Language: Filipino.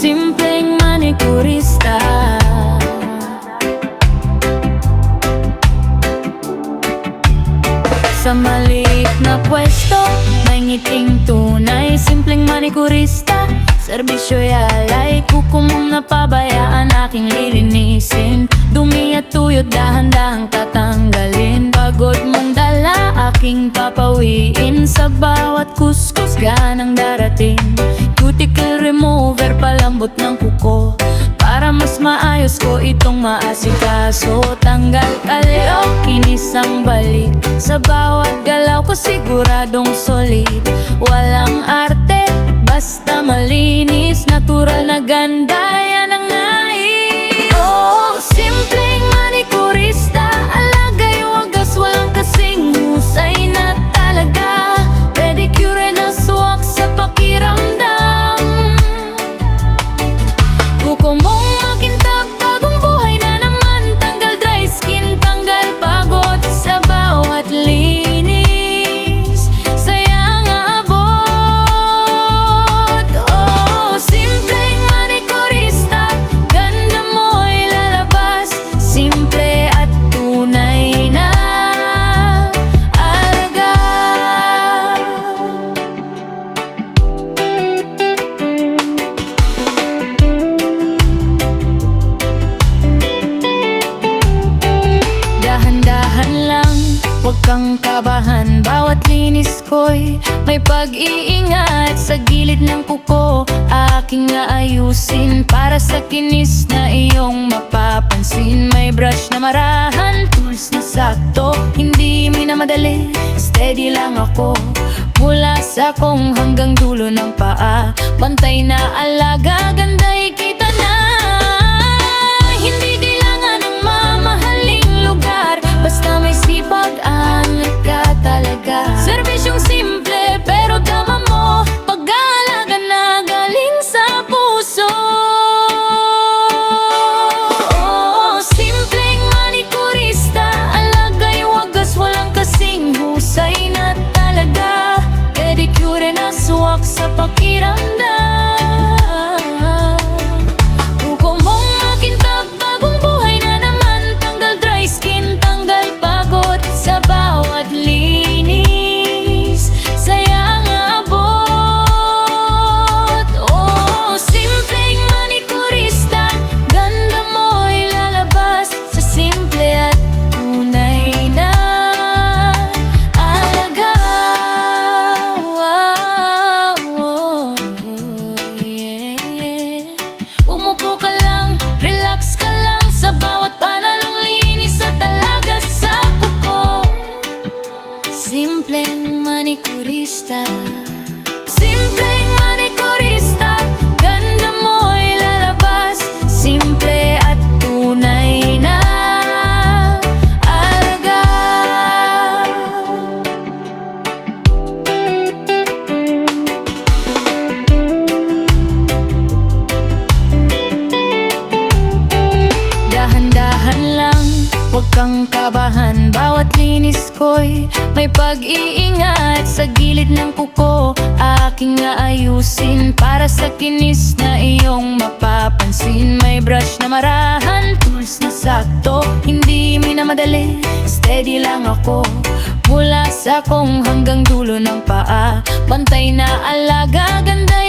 simpleng manikurista. Sa maliit na pwesto, may ngiting tunay, simpleng manikurista. Serbisyo'y alay, kuko mong napabayaan, aking lilinisin. Dumi at tuyot, dahan-dahang tatanggalin. Pagod mong dala, aking papawiin. Sa bawat kuskus, ganang darating. Cuticle remover, palambot ng kuko, para mas maayos ko itong maasikaso. Tanggal kalyo, kinis ang balik. Sa bawat galaw ko siguradong solid. Walang arte, basta malinis. Natural na ganda, yan ang nais. Oh, simpleng manikurista. Alagay wagas, walang kasing husay na talaga. Pedicure na suwak sa pakiramdam. Kuko mong makintab, bagong buhay na naman. Tanggal dry skin, tanggal pagod. Sa bawat linis, sayang abot. Oh, simpleng manikurista, ganda mo'y lalabas. Simple at tunay na alagad. Dahan-dahan lang, huwag kang kabahan. Bawat linis ko'y may pag-iingat. Sa gilid ng kuko, aking aayusin, para sa kinis na iyong mapapansin. May brush na marahan, tools na sakto, hindi minamadali, steady lang ako. Mula sa kong hanggang dulo ng paa, bantay na alaga, ganday kita na. Hindi kailangan ng mamahaling lugar, basta may sipag, angat ka talaga. Serbisyong simple pero tama mo, pag-aalaga na galing sa puso. Oh, simpleng manikurista. Alagay wagas, walang kasing husay na talaga. Pedicure na suwak sa pakiramdam. Kuko mong makintab, bagong buhay na naman. Tanggal dry skin, tanggal pagod. Sa bawat linis, sayang abot. Oh, simpleng manikurista, ganda mo'y lalabas. Sa simple at tunay na alagad. Oh, yeah. Umupo ka lang, relax ka lang. Sa bawat panalong linis at alaga sa kuko. Simpleng manikurista. Simpleng manikurista, ganda mo'y lalabas. Simple at tunay na alagad. Dahan-dahan lang, huwag kang kabahan. Bawat linis ko'y may pag-iingat. Sa gilid ng kuko, aking aayusin, para sa kinis na iyong mapapansin. May brush na marahan, tools na sakto, hindi minamadali, steady lang ako. Mula sa kong hanggang dulo ng paa, bantay na alaga, ganda